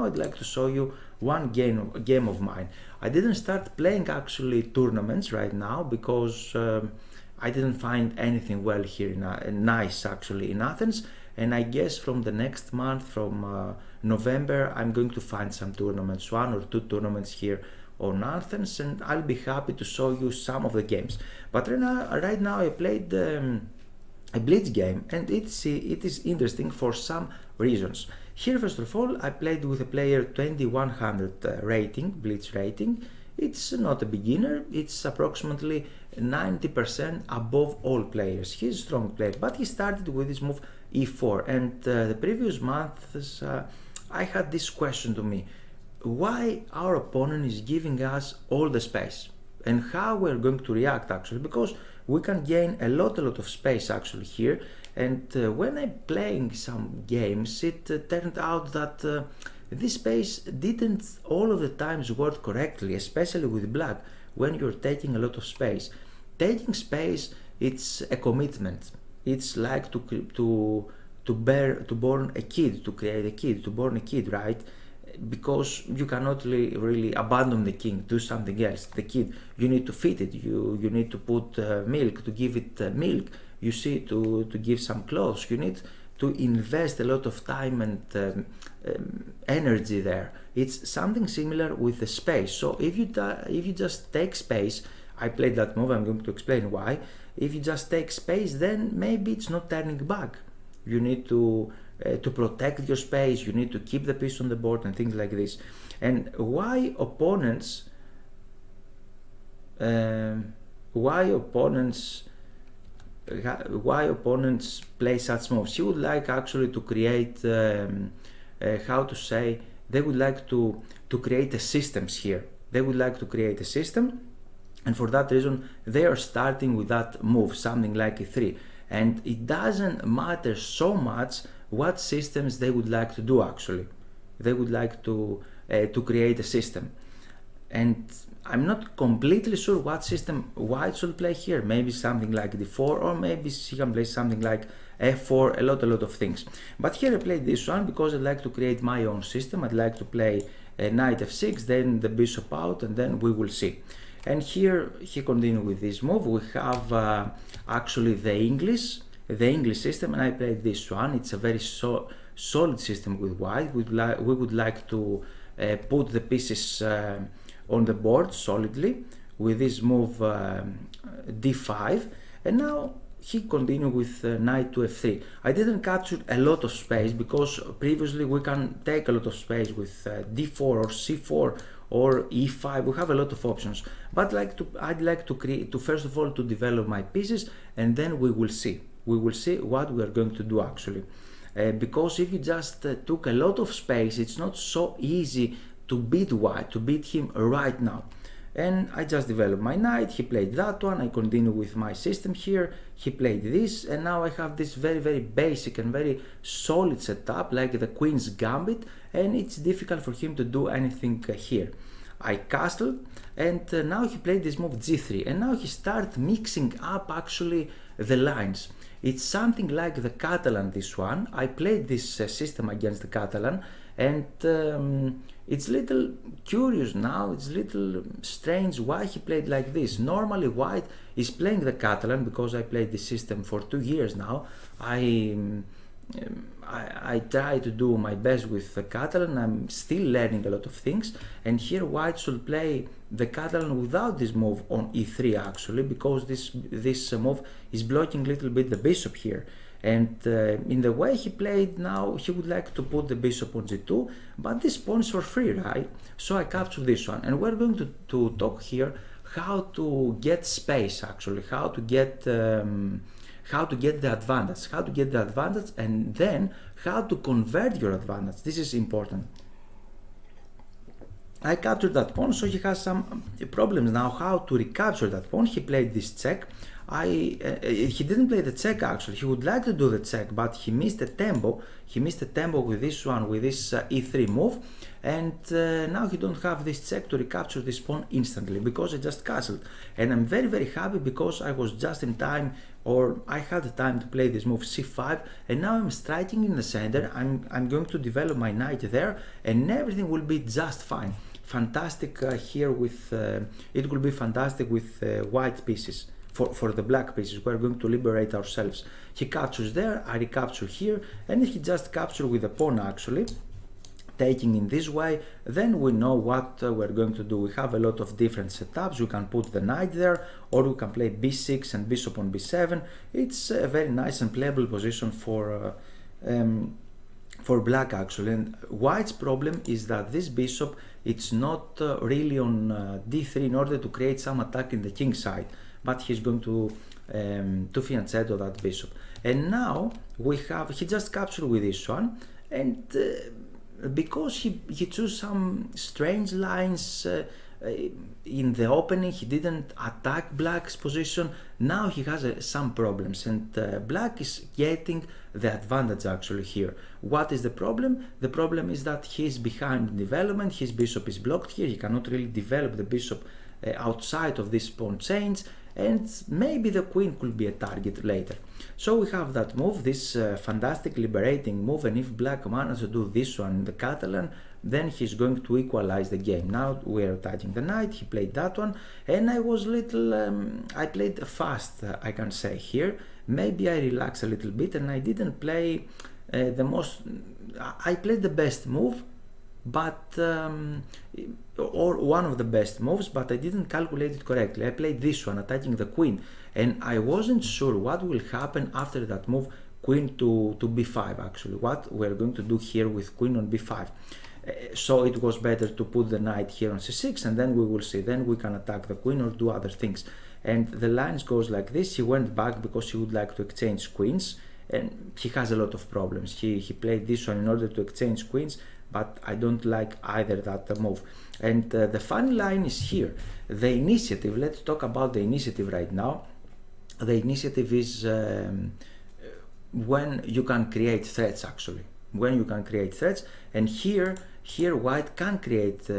I'd like to show you one game of mine. I didn't start playing actually tournaments right now because I didn't find anything well here nice actually in Athens, and I guess from the next month, from November, I'm going to find some tournaments, 1 or 2 tournaments here on Athens, and I'll be happy to show you some of the games. But right now I played a blitz game, and it is interesting for some reasons. Here, first of all, I played with a player 2100 rating, blitz rating. It's not a beginner, it's approximately 90% above all players. He's a strong player, but he started with this move e4, and the previous months I had this question to me: why our opponent is giving us all the space, and how we're going to react actually, because we can gain a lot of space actually here. And when I'm playing some games, it turned out that this space didn't all of the times work correctly, especially with black. When you're taking a lot of space, taking space, it's a commitment. It's like to born a kid, to create a kid, to born a kid, right? Because you cannot really abandon the king, do something else. The kid, you need to feed it, you need to put milk, to give it milk, you see, to give some clothes. You need to invest a lot of time and energy there. It's something similar with the space. So if you just take space, I played that move, I'm going to explain why. If you just take space, then maybe it's not turning back. You need to protect your space, you need to keep the piece on the board and things like this. And why opponents play such moves? He would like actually to create they would like to create a systems here. They would like to create a system, and for that reason they are starting with that move, something like e3. And it doesn't matter so much what systems they would like to do actually. They would like to create a system. And I'm not completely sure what system white should play here. Maybe something like d4, or maybe she can play something like f4, a lot of things. But here I played this one because I'd like to create my own system. I'd like to play knight f6, then the bishop out, and then we will see. And here he continued with this move. We have actually the English system, and I played this one. It's a very solid system with white. We would like to put the pieces on the board solidly with this move d5, and now he continued with knight to f3. I didn't capture a lot of space because previously we can take a lot of space with d4 or c4 or e5. We have a lot of options, but I'd like to create, to first of all to develop my pieces, and then we will see what we are going to do actually. Because if you just took a lot of space, it's not so easy to beat white, to beat him right now. And I just developed my knight, he played that one, I continue with my system here, he played this, and now I have this very basic and very solid setup, like the queen's gambit, and it's difficult for him to do anything here. I castled, and now he played this move g3, and now he started mixing up actually the lines. It's something like the Catalan, this one. I played this system against the Catalan, and it's little curious now, it's little strange why he played like this. Normally white is playing the Catalan because I played this system for 2 years now. I try to do my best with the Catalan. I'm still learning a lot of things, and here white should play the Catalan without this move on e3 actually, because this move is blocking a little bit the bishop here. And in the way he played now, he would like to put the bishop on g2, but this pawn is for free, right? So I capture this one, and we're going to talk here how to get space actually, how to get the advantage, and then how to convert your advantage. This is important. I captured that pawn, so he has some problems now how to recapture that pawn. He played this check. he didn't play the check actually. He would like to do the check, but he missed a tempo. He missed a tempo with this one, with this e3 move, and now he don't have this check to recapture this pawn instantly because I just castled. And I'm very, very happy because I was just in time, or I had the time to play this move c5, and now I'm striking in the center. I'm going to develop my knight there, and everything will be just fine. Fantastic here with it will be fantastic with white pieces. For the black pieces, we're going to liberate ourselves. He captures there, I recapture here, and if he just captures with the pawn actually, taking in this way, then we know what we're going to do. We have a lot of different setups. We can put the knight there, or we can play b6 and bishop on b7. It's a very nice and playable position for black actually. And white's problem is that this bishop, it's not really on d3 in order to create some attack in the king side, but he's going to fianchetto that bishop. And now he just captured with this one, and because he chose some strange lines in the opening, he didn't attack black's position. Now he has some problems, and black is getting the advantage actually here. What is the problem? The problem is that he's behind in development. His bishop is blocked here. He cannot really develop the bishop outside of this pawn change, and maybe the queen could be a target later. So we have that move, this fantastic liberating move, and if black manages to do this one in the Catalan, then he's going to equalize the game. Now we're attacking the knight, he played that one, and I was I played fast, I can say here. Maybe I relaxed a little bit and I didn't play I played the best move, but or one of the best moves, but I didn't calculate it correctly. I played this one, attacking the queen, and I wasn't sure what will happen after that move, queen to b5 actually, what we're going to do here with queen on b5. So it was better to put the knight here on c6, and then we will see, then we can attack the queen or do other things. And the lines goes like this. He went back because he would like to exchange queens, and he has a lot of problems. He played this one in order to exchange queens, but I don't like either that move. And the funny line is here, the initiative. Let's talk about the initiative right now. The initiative is when you can create threats actually, when you can create threats. And here white can create,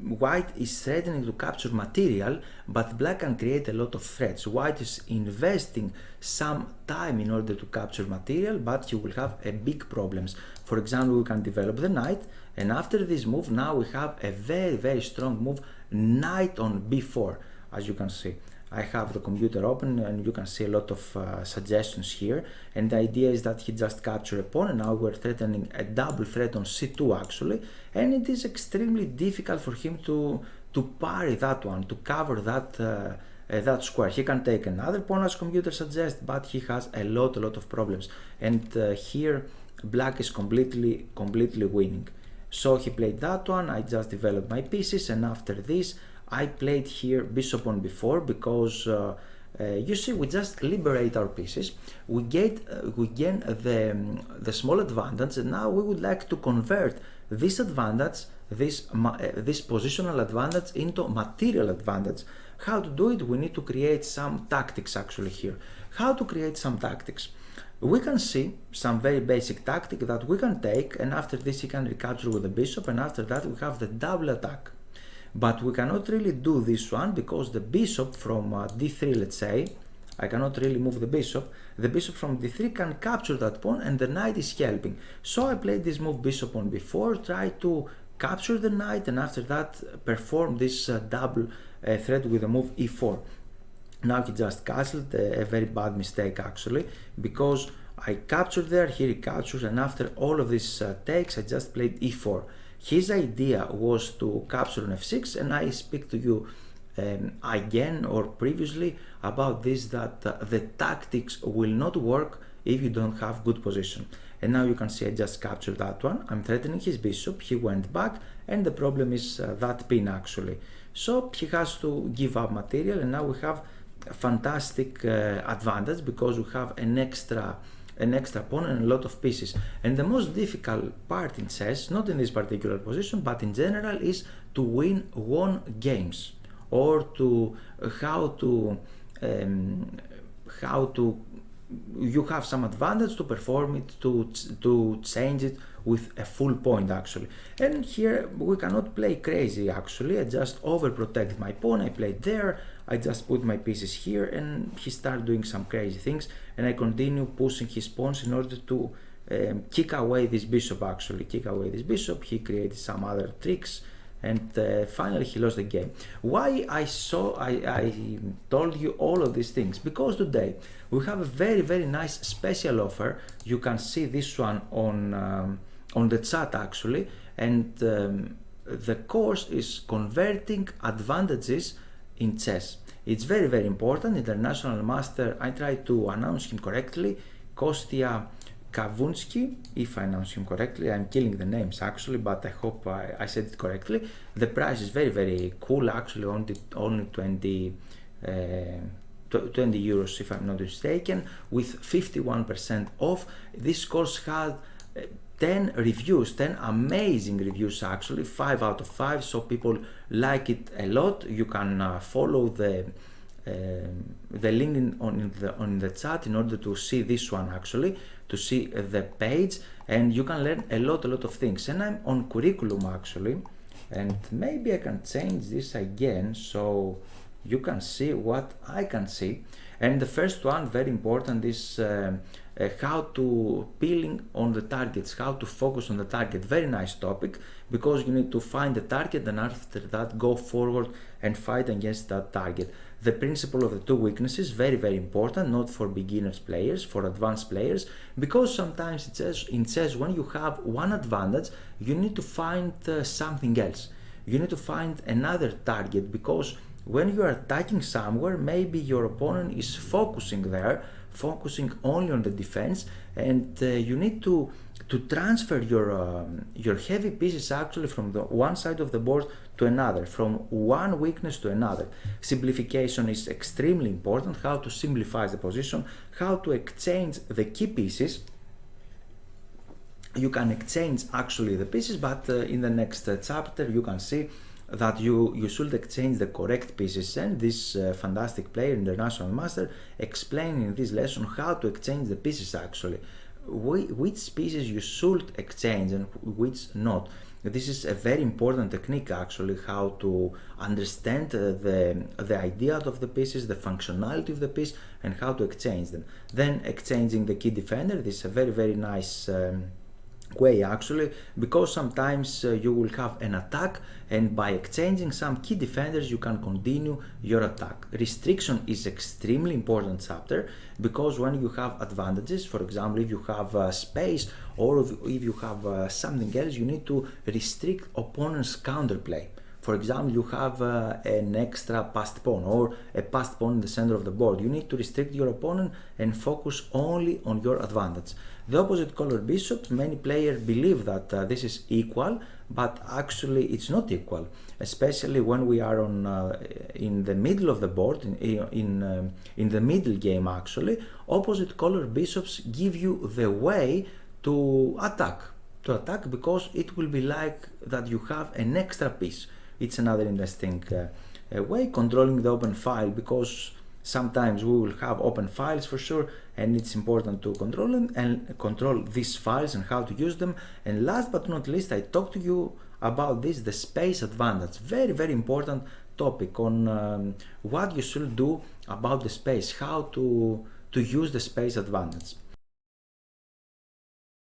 white is threatening to capture material, but black can create a lot of threats. White is investing some time in order to capture material, but you will have a big problems. For example, we can develop the knight, and after this move, now we have a very, very strong move, knight on b4, as you can see. I have the computer open and you can see a lot of suggestions here, and the idea is that he just captured a pawn, and now we're threatening a double threat on c2 actually, and it is extremely difficult for him to parry that one, to cover that square. He can take another pawn as computer suggests, but he has a lot of problems, and here black is completely winning. So he played that one, I just developed my pieces, and after this I played here bishop on b4 because you see, we just liberate our pieces, we gain the small advantage, and now we would like to convert this advantage, this positional advantage, into material advantage. How to do it? We need to create some tactics actually here. How to create some tactics? We can see some very basic tactic that we can take, and after this he can recapture with the bishop, and after that we have the double attack. But we cannot really do this one because the bishop from d3, let's say, I cannot really move the bishop. The bishop from d3 can capture that pawn, and the knight is helping. So I played this move bishop on b4, try to capture the knight, and after that perform this double threat with the move e4. Now he just castled, a very bad mistake actually, because I captured there, he recaptures, and after all of these takes I just played e4. His idea was to capture on f6, and I speak to you again or previously about this, that the tactics will not work if you don't have good position. And now you can see I just captured that one. I'm threatening his bishop, he went back, and the problem is that pin actually. So he has to give up material, and now we have a fantastic advantage because we have an extra pawn and a lot of pieces. And the most difficult part in chess, not in this particular position, but in general, is to win one games, or to how to how to, you have some advantage to perform it, to change it with a full point actually. And here we cannot play crazy actually. I just overprotected my pawn, I played there, I just put my pieces here, and he started doing some crazy things, and I continue pushing his pawns in order to kick away this bishop actually, he created some other tricks, and finally he lost the game. Why I told you all of these things? Because today we have a very nice special offer. You can see this one on the chat actually, and the course is converting advantages in chess. It's very important. International master, I tried to announce him correctly, Kostya Kavunsky, if I announce him correctly. I'm killing the names actually, but I hope I said it correctly. The price is very cool actually, only 20 euros if I'm not mistaken, with 51% off. This course had 10 reviews, 10 amazing reviews actually, 5 out of 5, so people like it a lot. You can follow the link on the chat in order to see this one actually, to see the page, and you can learn a lot of things. And I'm on curriculum actually, and maybe I can change this again so you can see what I can see. And the first one, very important, is how to peeling on the targets, how to focus on the target. Very nice topic, because you need to find the target and after that go forward and fight against that target. The principle of the two weaknesses, very important, not for beginners players, for advanced players, because sometimes in chess when you have one advantage, you need to find something else. You need to find another target, because when you are attacking somewhere, maybe your opponent is focusing there, focusing only on the defense, and you need to transfer your heavy pieces actually from the one side of the board to another, from one weakness to another. Simplification is extremely important, how to simplify the position, how to exchange the key pieces. You can exchange actually the pieces, but in the next chapter you can see that you should exchange the correct pieces, and this fantastic player, international master, explained in this lesson how to exchange the pieces actually, which pieces you should exchange and which not. This is a very important technique actually, how to understand the idea of the pieces, the functionality of the piece, and how to exchange them. Then exchanging the key defender, this is a very nice way actually, because sometimes you will have an attack, and by exchanging some key defenders you can continue your attack. Restriction is extremely important chapter, because when you have advantages, for example if you have space, or if you have something else, you need to restrict opponent's counterplay. For example, you have an extra passed pawn or a passed pawn in the center of the board. You need to restrict your opponent and focus only on your advantage. The opposite color bishop, many players believe that this is equal, but actually it's not equal, especially when we are in the middle of the board, in the middle game actually. Opposite color bishops give you the way to attack, because it will be like that you have an extra piece. It's another interesting way, controlling the open file, because sometimes we will have open files for sure, and it's important to control them and control these files and how to use them. And last but not least, I talked to you about this, the space advantage. Very important topic on what you should do about the space, how to use the space advantage.